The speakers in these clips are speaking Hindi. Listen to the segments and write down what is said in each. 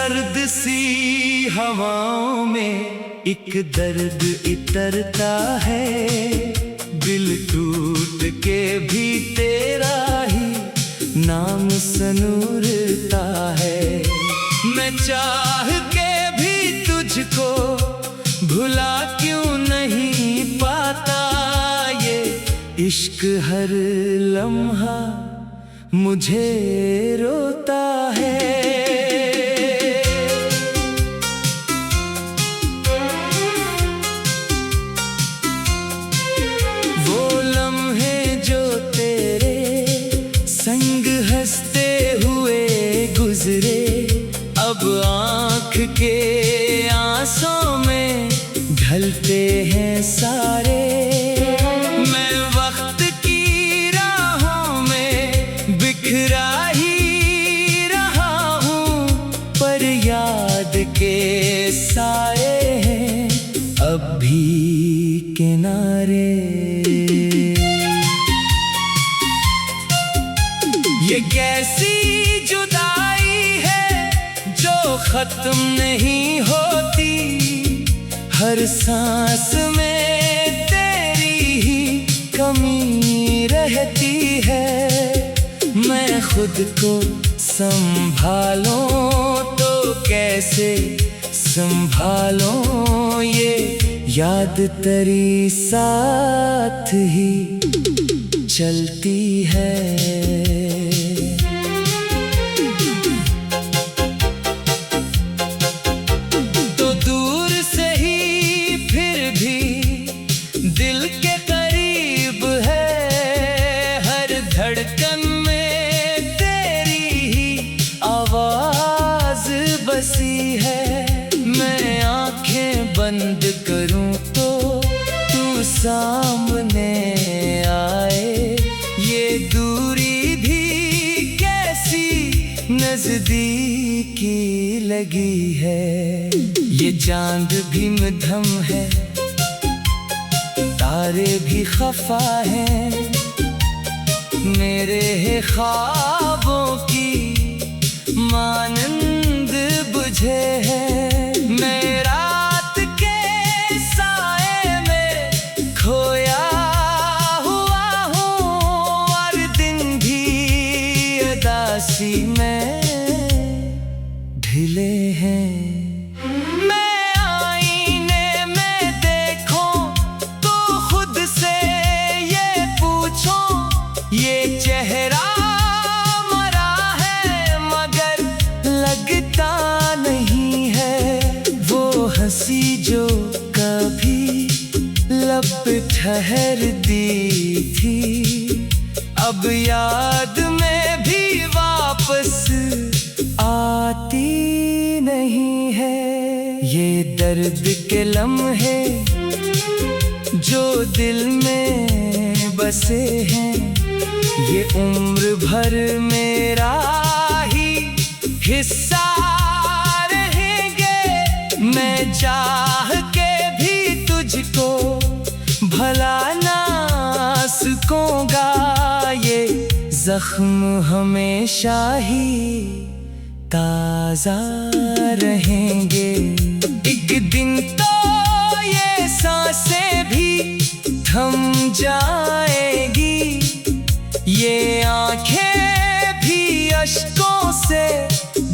सर्द सी हवाओं में एक दर्द इतरता है, दिल टूट के भी तेरा ही नाम सनूरता है। मैं चाह के भी तुझको भुला क्यों नहीं पाता, ये इश्क हर लम्हा मुझे रोता है। वो लम्हे जो तेरे संग हंसते हुए गुजरे, अब आँख के आंसुओं में ढलते हैं सारे। मैं वक्त की राहों में बिखरा ही रहा हूँ, पर याद के साए हैं अब भी किनारे। ये कैसी जुदाई है जो खत्म नहीं होती, हर सांस में तेरी ही कमी रहती है। मैं खुद को संभालूं तो कैसे संभालूं, ये याद तेरी साथ ही चलती है। मैं आंखें बंद करूं तो तू सामने आए, ये दूरी भी कैसी नजदीकी लगी है। ये चांद भी मध्यम है, तारे भी खफा हैं, मेरे ख्वाबों की मानंद बुझे हैं। मैं रात के साए में खोया हुआ हूँ, और दिन भी उदासी में ढिले हैं। मैं आईने में देखूं तो खुद से ये पूछूं, ये चेहरा मरा है मगर लगता नहीं है। वो हंसी जो कभी लब पे ठहरती थी, अब याद में भी वापस आती नहीं है। ये दर्द के लम्हे जो दिल में बसे हैं, ये उम्र भर मेरा ही हिस्सा रहेंगे। मैं चाह के भी तुझको भला ना सकूंगा, ये जख्म हमेशा ही ताजा रहेंगे। एक दिन तो ये सांसें भी थम जाएगी, ये आंखें भी अश्कों से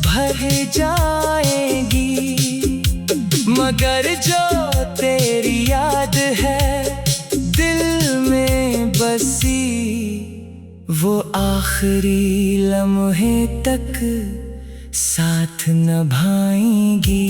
भर जाएंगी, मगर जो तेरी याद है दिल में बसी, वो आखिरी लम्हे तक साथ निभाएंगी।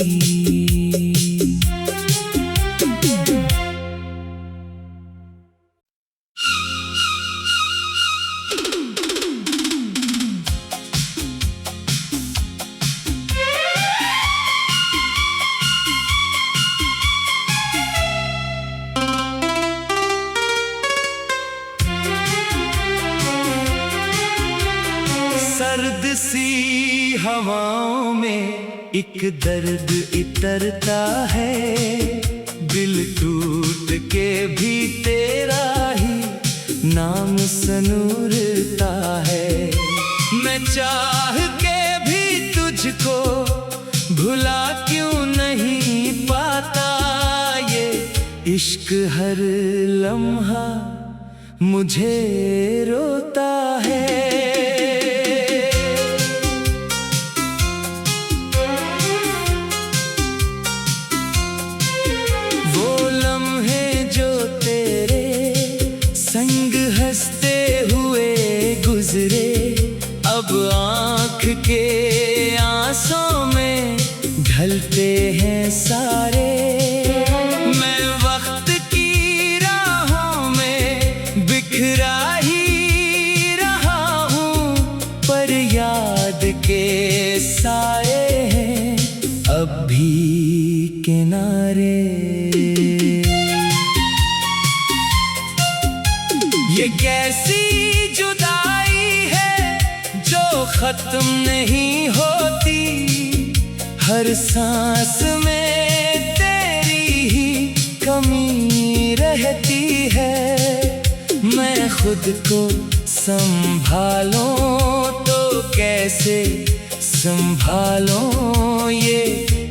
सर्द सी हवाओं में एक दर्द इतरता है, दिल टूट के भी तेरा ही नाम सनूरता है। मैं चाह के भी तुझको भुला क्यों नहीं पाता ये इश्क हर लम्हा मुझे रोता है। वो लम्हे जो तेरे संग हंसते हुए गुजरे, अब आँख के आंसों में ढलते हैं सारे। मैं वक्त की राहों में बिखरा ही रहा हूँ, पर याद के साए हैं अब भी किनारे। ये कैसी जुदाई है जो खत्म नहीं होती, हर सांस में तेरी ही कमी रहती है। मैं खुद को संभालूं तो कैसे संभालूं, ये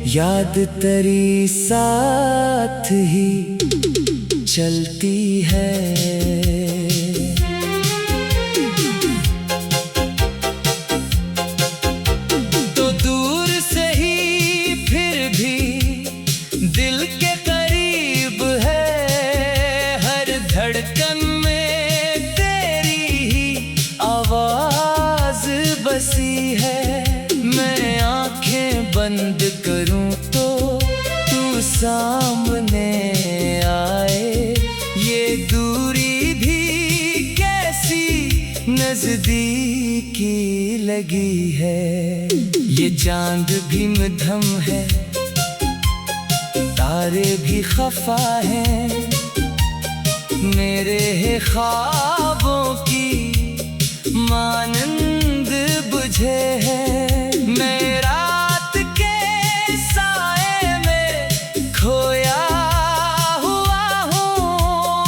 याद तेरी साथ ही चलती है। दिल के करीब है, हर धड़कन में तेरी ही आवाज बसी है। मैं आंखें बंद करूं तो तू सामने आए, ये दूरी भी कैसी नजदीकी लगी है। ये चांद भी मध्यम है, तारे भी खफा हैं, मेरे ख्वाबों की मानंद बुझे हैं। मैं रात के साए में खोया हुआ हूँ,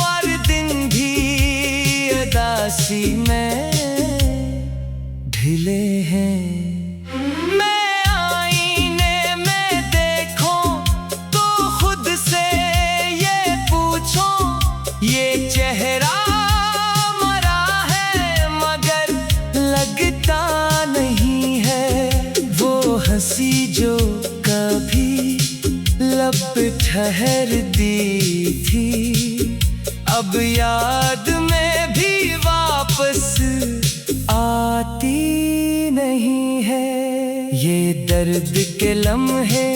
और दिन भी उदासी में ढिले हैं। ये चेहरा मरा है मगर लगता नहीं है, वो हंसी जो कभी लब पे ठहरती थी, अब याद में भी वापस आती नहीं है। ये दर्द के लम्हे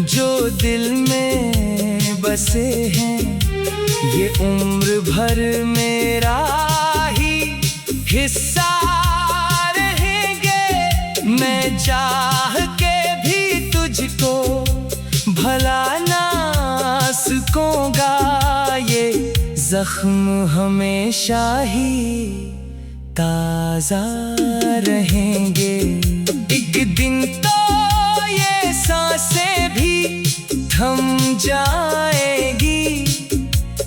जो दिल में बसे हैं, ये उम्र भर मेरा ही हिस्सा रहेंगे। मैं चाह के भी तुझको भला ना सकूंगा, ये जख्म हमेशा ही ताजा रहेंगे। एक दिन तो ये सांसें भी थम जाएगी,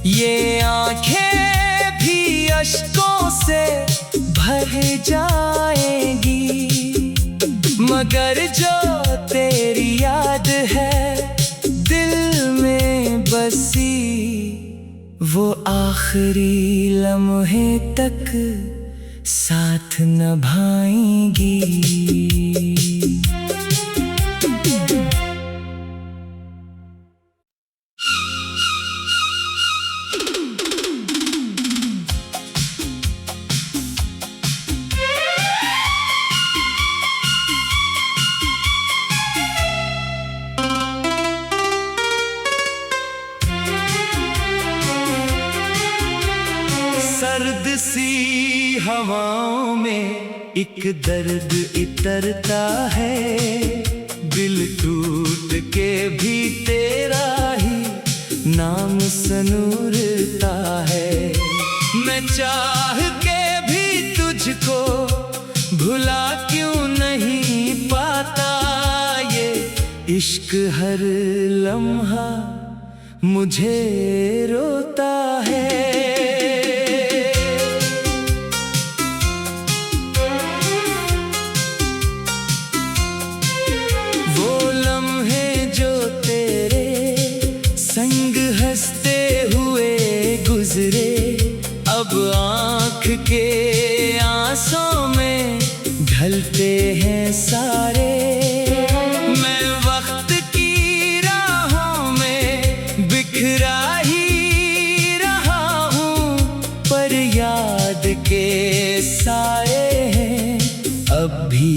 ये आंखें भी अश्कों से भर जाएंगी, मगर जो तेरी याद है दिल में बसी, वो आखिरी लम्हे तक साथ निभाएंगी। सर्द सी हवाओं में एक दर्द इतरता है, दिल टूट के भी तेरा ही नाम सनूरता है। मैं चाह के भी तुझको भुला क्यों नहीं पाता, ये इश्क हर लम्हा मुझे रोता है। सांसों में ढलते हैं सारे। मैं वक्त की राहों में बिखरा ही रहा हूँ, पर याद के साए हैं अब भी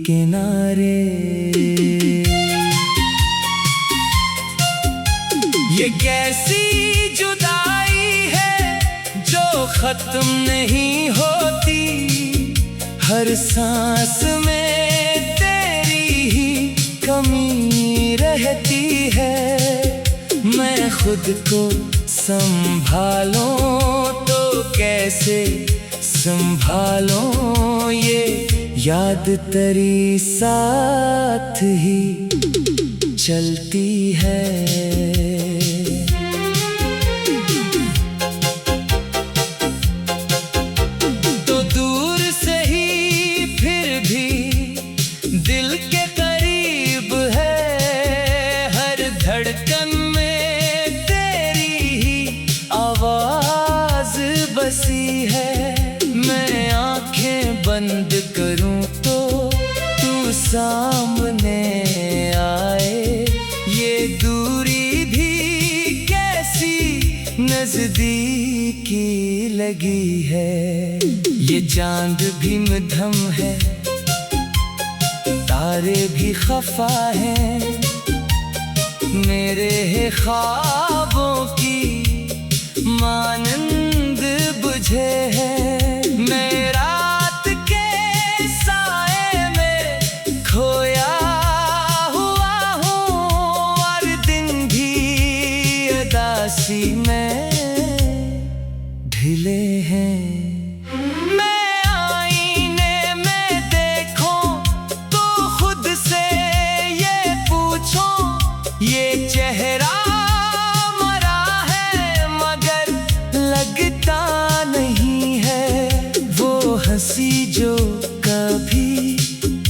किनारे। ये कैसी जुदाई है जो खत्म नहीं होती, हर सांस में तेरी ही कमी रहती है। मैं खुद को संभालूं तो कैसे संभालूं, ये याद तेरी साथ ही चलती है। धड़कन में तेरी ही आवाज बसी है। मैं आंखें बंद करूं तो तू सामने आए। ये दूरी भी कैसी नजदीकी लगी है। ये चांद भी मध्यम है, तारे भी खफा हैं, मेरे ख्वाबों की मानंद बुझे हैं। मैं रात के साए में खोया हुआ हूँ, और दिन भी उदासी में ढिले हैं। मैं आईने में देखूं तो खुद से ये पूछूं, ये चेहरा मरा है मगर लगता नहीं है। वो हंसी जो कभी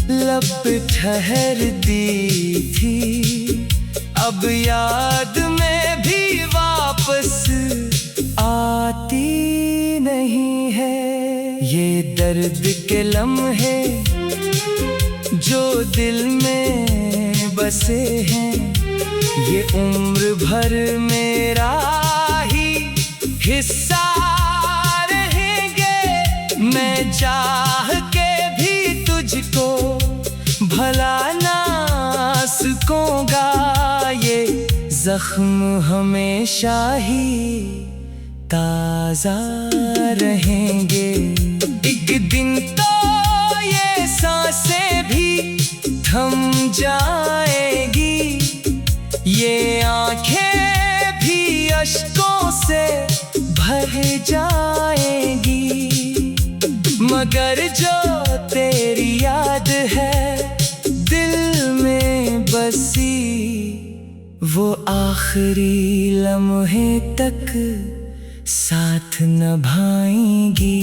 लब पे ठहरती थी, अब याद में भी वापस आती नहीं है। ये दर्द के लम्हे जो दिल में बसे हैं, ये उम्र भर मेरा ही हिस्सा रहेंगे। मैं चाह के भी तुझको भला ना सकूंगा, ये जख्म हमेशा ही ताजा रहेंगे। एक दिन तो ये सांसें भी थम जाएगी, ये आंखें भी अश्कों से भर जाएंगी। मगर जो तेरी याद है दिल में बसी, वो आखिरी लम्हे तक साथ निभाएंगी।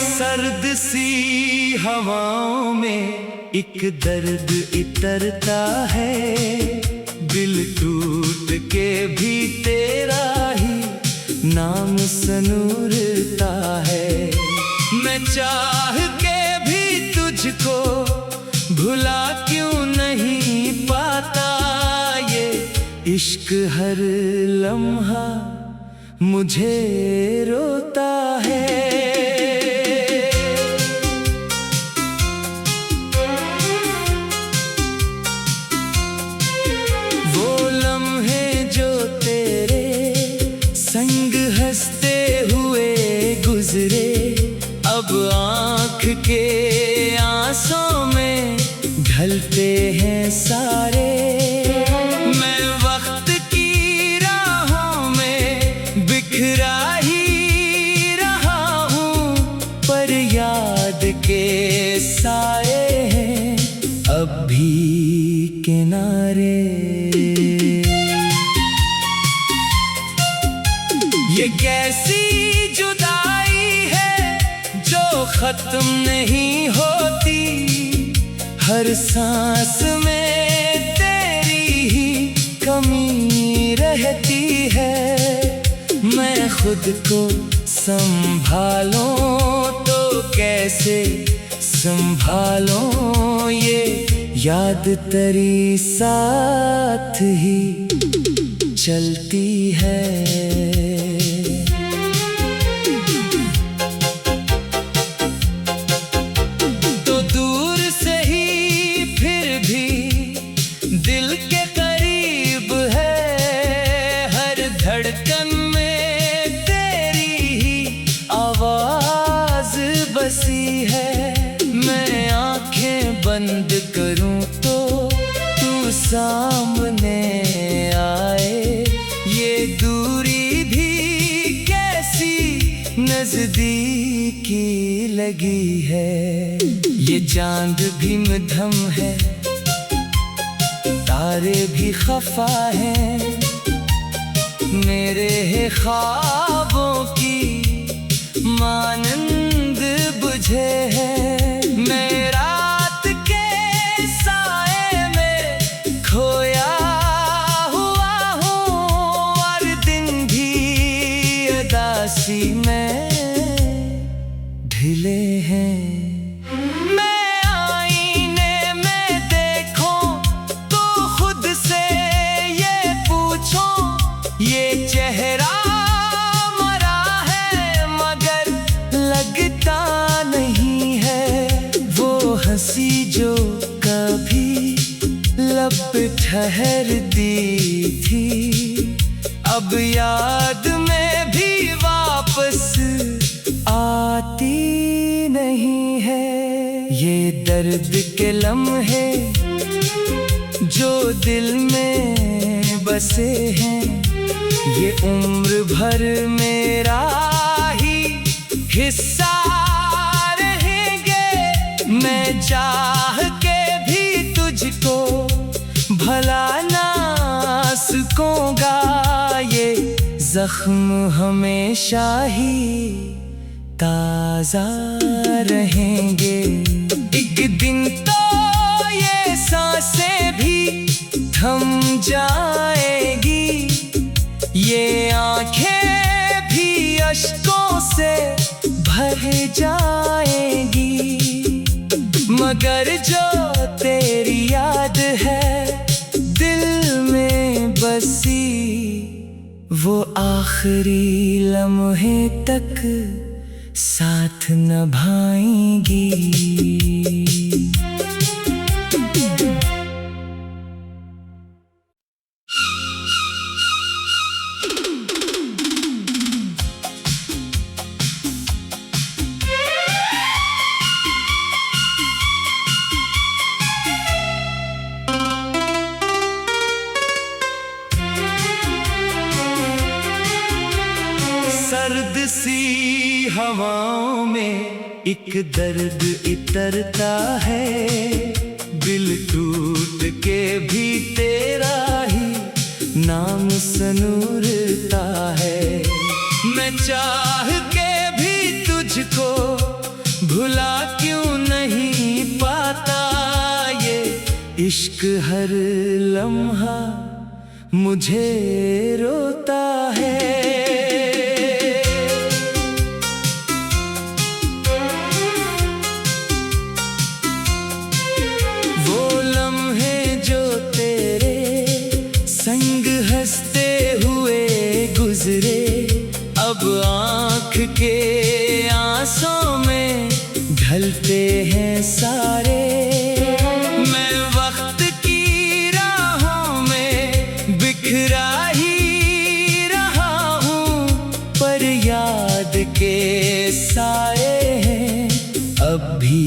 सर्द सी हवाओं में एक दर्द इतरता है, दिल टूट के भी तेरा ही नाम सनूरता है। मैं चाह के भी तुझको भुला क्यों नहीं पाता, ये इश्क हर लम्हा मुझे रोता है। अब आँख के आंसों में ढलते हैं सारे। मैं वक्त की राहों में बिखरा ही रहा हूँ, पर याद के साए हैं अब भी किनारे। ये कैसी जुदाई है जो खत्म नहीं होती, हर सांस में तेरी ही कमी रहती है। मैं खुद को संभालूं तो कैसे संभालूं, ये याद तेरी साथ ही चलती है। तो दूर से ही फिर भी दिल के करीब है, हर धड़कन में तेरी ही आवाज बसी है। मैं आंखें बंद करूं तो तू सामने आए, ये दूरी भी कैसी नजदीकी लगी है। ये चांद भी मध्यम है, तारे भी खफा हैं, मेरे ख्वाबों की मानंद बुझे हैं। मैं रात के साए में खोया हुआ हूँ, और दिन भी उदासी में ढिले हैं। मैं आईने में देखूं तो खुद से ये पूछूं, ये चेहरा मरा है मगर लगता नहीं है। वो हंसी जो कभी लब पे ठहरती थी, अब याद में भी वापस आती नहीं है। ये दर्द के लम्हे जो दिल में बसे हैं, ये उम्र भर मेरा ही हिस्सा रहेंगे। मैं चाह के भी तुझको भला ना सकूंगा, ये जख्म हमेशा ही ताजा रहेंगे। एक दिन तो ये सांसें भी थम जाएगी, ये आंखें भी अश्कों से भर जाएंगी, मगर जो तेरी याद है दिल में बसी, वो आखिरी लम्हे तक साथ निभाएंगी। सर्द सी हवाओं में एक दर्द इतरता है, दिल टूट के भी तेरा ही नाम सनूरता है। मैं चाह के भी तुझको भुला क्यों नहीं पाता, ये इश्क हर लम्हा मुझे रोता है। अब आँख के आंसू में ढलते हैं सारे, मैं वक्त की राहों में बिखरा ही रहा हूँ, पर याद के साए हैं अब भी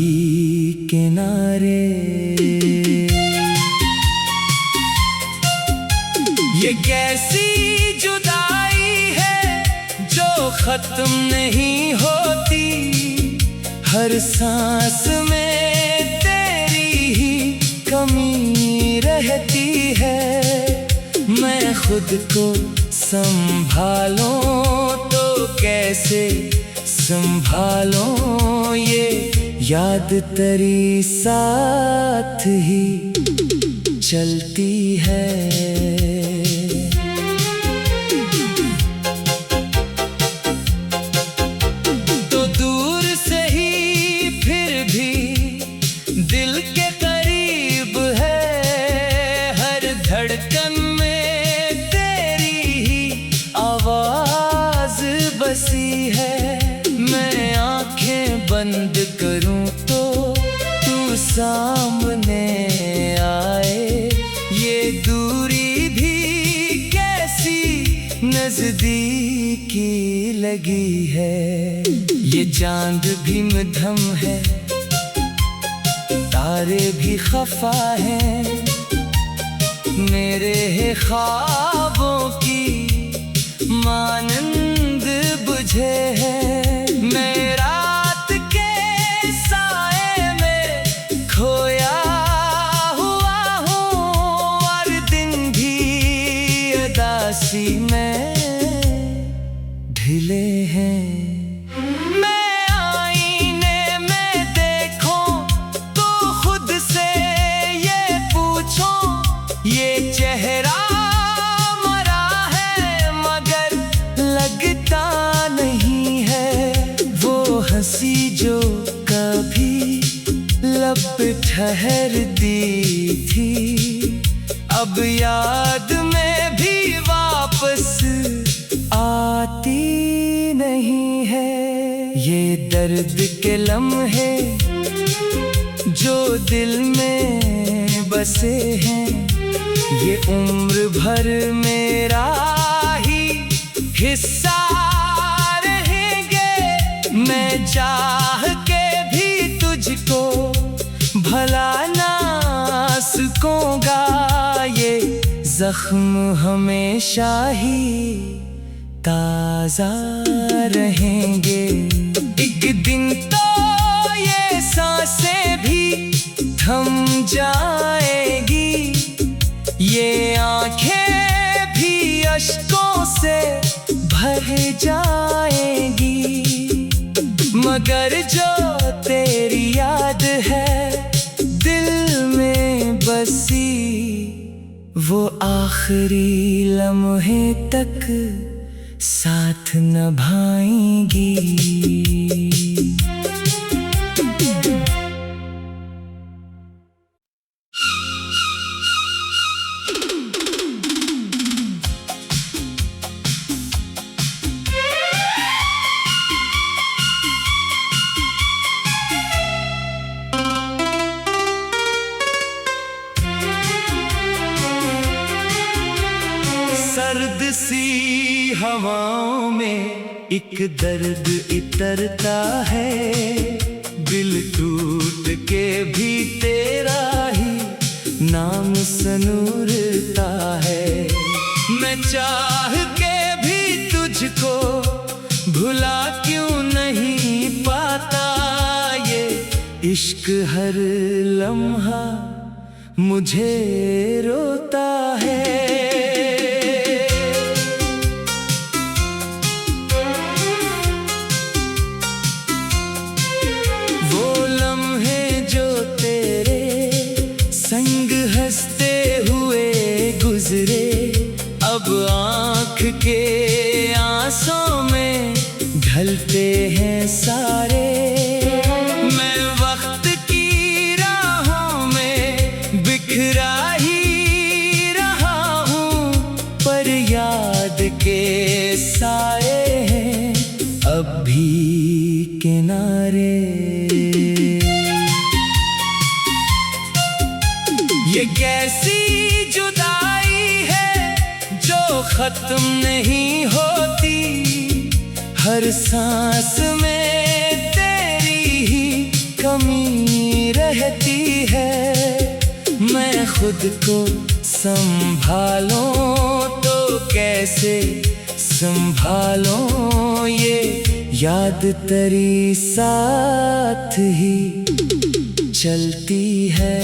किनारे। ये कैसी जुदाई है जो खत्म नहीं होती, हर सांस में तेरी ही कमी रहती खुद को संभालूं तो कैसे संभालूं, ये याद तेरी साथ ही चलती है। तो दूर से ही फिर भी दिल के करीब है, हर धड़कन में तेरी ही आवाज बसी है। मैं आंखें बंद करूं तो तू सामने आए, ये दूरी भी कैसी नजदीकी लगी है। ये चांद भी मध्यम है, तारे भी खफा हैं, मेरे ख्वाबों की मानंद बुझे हैं। मैं रात के साए में खोया हुआ हूँ और दिन भी उदासी में ढिले हैं। मैं आईने में देखूं तो खुद से ये पूछूं, ये चेहरा मरा है मगर लगता नहीं है। वो हंसी जो कभी लब पे ठहरती थी, अब याद में भी वापस आती नहीं है। ये दर्द के लम्हे जो दिल में बसे हैं, ये उम्र भर मेरा ही हिस्सा रहेंगे। मैं चाह के भी तुझको भला ना सकूंगा, ये जख्म हमेशा ही ताजा रहेंगे। एक दिन तो ये सांसें भी थम जाएगी, ये आंखें भी अश्कों से भर जाएंगी, मगर जो तेरी याद है दिल में बसी, वो आखिरी लम्हे तक साथ निभाएंगी। सर्द सी हवाओं में एक दर्द इतरता है, दिल टूट के भी तेरा ही नाम सनूरता है। मैं चाह के भी तुझको भुला क्यों नहीं पाता, ये इश्क हर लम्हा मुझे रोता है। अब आँख के आंसू में ढलते हैं सारे, मैं वक्त की राहों में बिखरा ही रहा हूँ, पर याद के साए हैं अब भी किनारे। ये कैसी जुदाई है जो खत्म नहीं होती, हर सांस में तेरी ही कमी रहती है। मैं खुद को संभालूं तो कैसे संभालूं, ये याद तेरी साथ ही चलती है।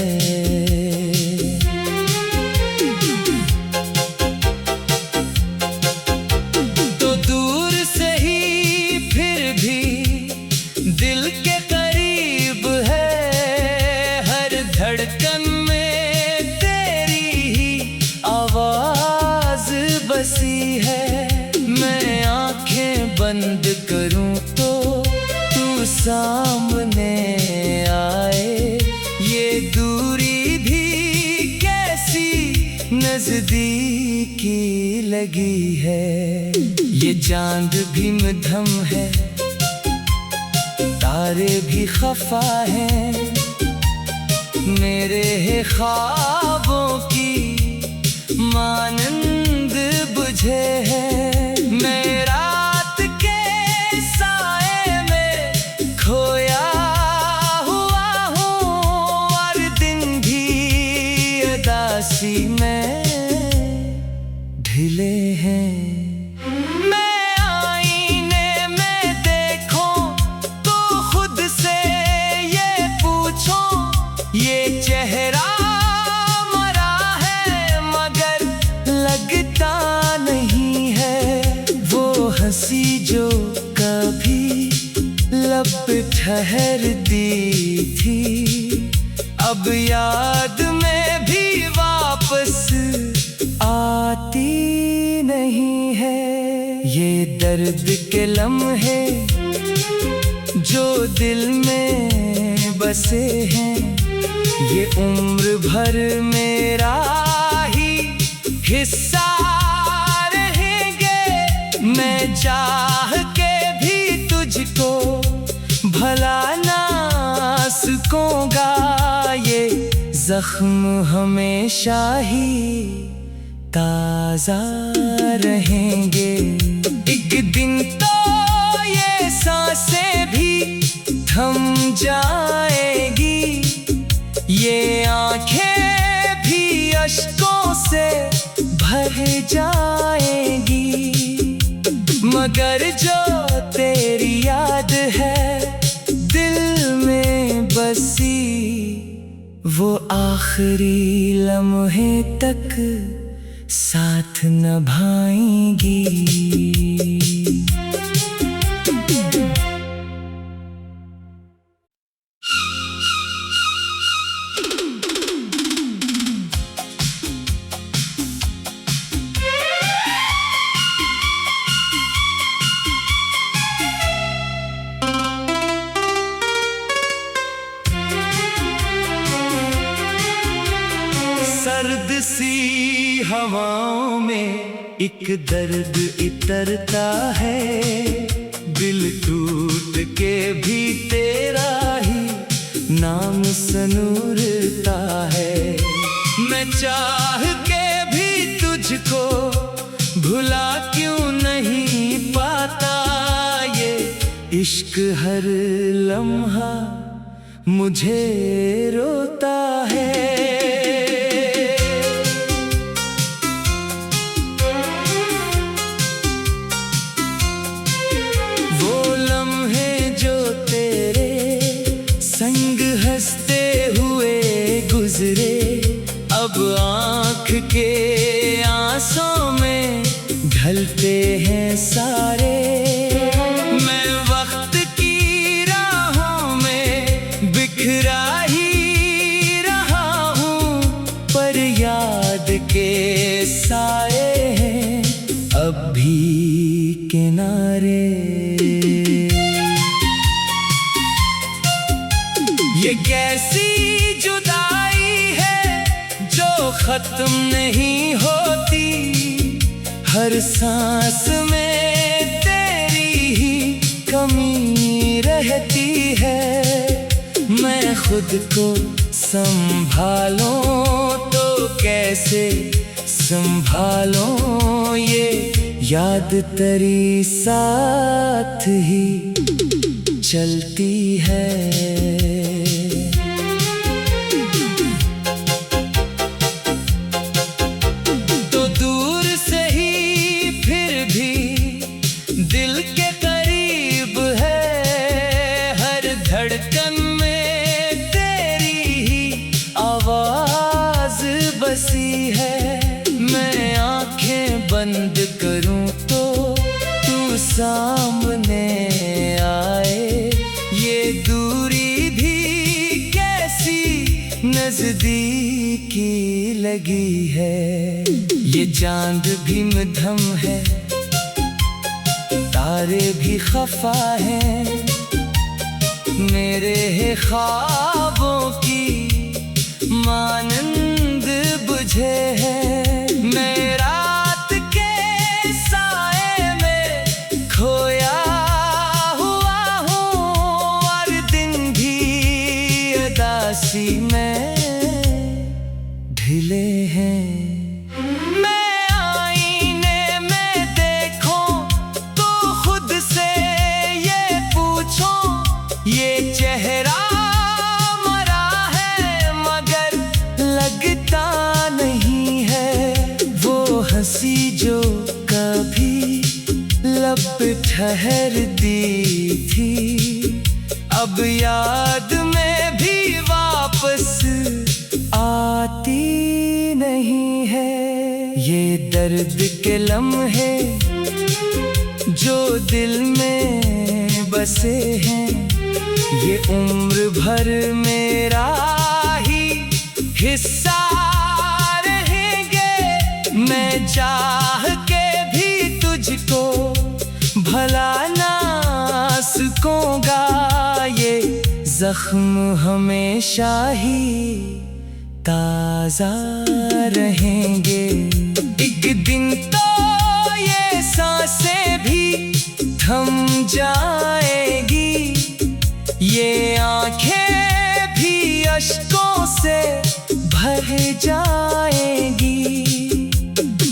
सामने आए। ये दूरी भी कैसी नजदीकी लगी है। ये चांद भी मध्यम है, तारे भी खफा हैं। मेरे ख्वाबों की मानंद बुझे हैं। मैं रात के साए में खोया हुआ हूँ, और दिन भी उदासी में ढिले हैं। मैं आईने में देखूं तो खुद से ये पूछूं, ये चेहरा मरा है मगर लगता नहीं है। वो हंसी जो कभी लब पे ठहरती थी, अब याद में भी वापस आती नहीं है। ये दर्द के लम्हे जो दिल में बसे हैं, ये उम्र भर मेरा ही हिस्सा रहेंगे। मैं चाह के भी तुझको भला ना सकूंगा, ये जख्म हमेशा ही ताजा रहेंगे। एक दिन तो ये सांसें भी थम जाएगी, ये आंखें भी अश्कों से भर जाएंगी। मगर जो तेरी याद है दिल में बसी, वो आखिरी लम्हे तक साथ निभाएंगी। सर्द सी हवाओं में एक दर्द इतरता है, दिल टूट के भी तेरा ही नाम सनूरता है। मैं चाह के भी तुझको भुला क्यों नहीं पाता, ये इश्क हर लम्हा मुझे रोता है। हंसते हुए गुजरे, अब आँख के आंसू में ढलते हैं सारे। मैं वक्त की राहों में बिखरा ही रहा हूँ, पर याद के साए हैं अब भी किनारे। ये कैसी जुदाई है जो खत्म नहीं होती, हर सांस में तेरी ही कमी रहती है। मैं खुद को संभालूं तो कैसे संभालूं, ये याद तेरी साथ ही चलती है। दिल के करीब है, हर धड़कन में तेरी ही आवाज बसी है। मैं आंखें बंद करूं तो तू सामने आए। ये दूरी भी कैसी नजदीकी लगी है। ये चांद भी मध्यम है, तारे भी खफा हैं। मेरे ख्वाबों की मानंद बुझे है। मैं रात के साए में खोया हुआ हूँ और दिन भी उदासी में ढिले हैं। मैं आईने में देखूं तो खुद से ये पूछूं, ये चेहरा मरा है मगर लगता नहीं है। वो हंसी जो कभी लब पे ठहरती थी, अब याद में भी वापस आती नहीं है। ये दर्द के लम्हे जो दिल में बसे हैं, ये उम्र भर मेरा ही हिस्सा रहेंगे। मैं चाह के भी तुझको भला ना सकूंगा, ये जख्म हमेशा ही ताजा रहेंगे। एक दिन तो ये सांसें भी थम जाएगी, ये आंखें भी अश्कों से भर जाएंगी।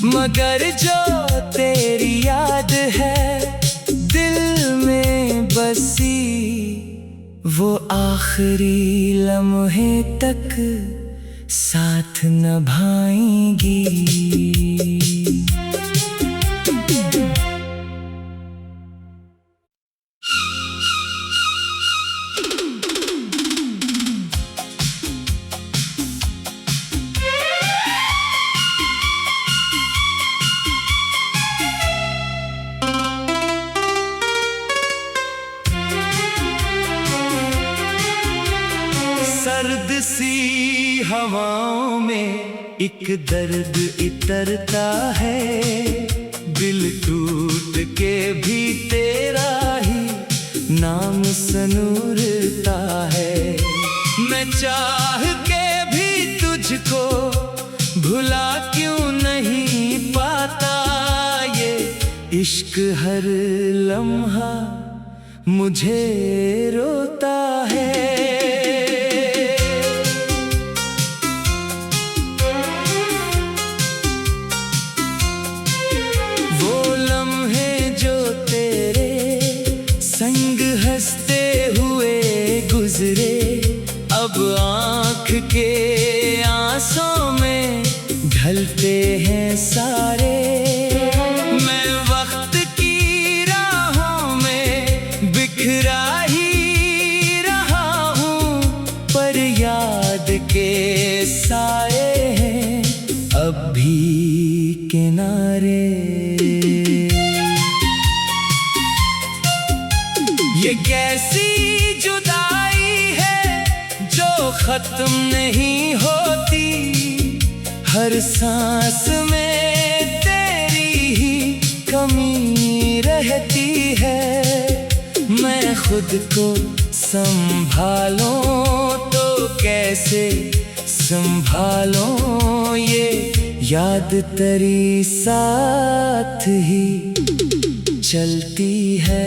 मगर जो तेरी याद है दिल में बसी, वो आखिरी लम्हे तक साथ निभाएंगी। सर्द सी हवाओं में एक दर्द इतरता है, दिल टूट के भी तेरा ही नाम सनूरता है। मैं चाह के भी तुझको भुला क्यों नहीं पाता, ये इश्क हर लम्हा मुझे रोता है। हंसते हुए गुजरे अब आँख के आंसू में ढलते हैं सारे। मैं वक्त की राहों में बिखरा ही रहा हूँ, पर याद के साए हैं अब भी किनारे। ये कैसी जुदाई है जो खत्म नहीं होती, हर सांस में तेरी ही कमी रहती है। मैं खुद को संभालूं तो कैसे संभालूं, ये याद तेरी साथ ही चलती है।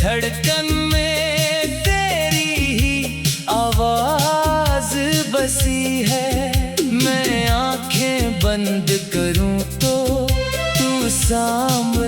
धड़कन में तेरी ही आवाज बसी है। मैं आंखें बंद करूं तो तू सामने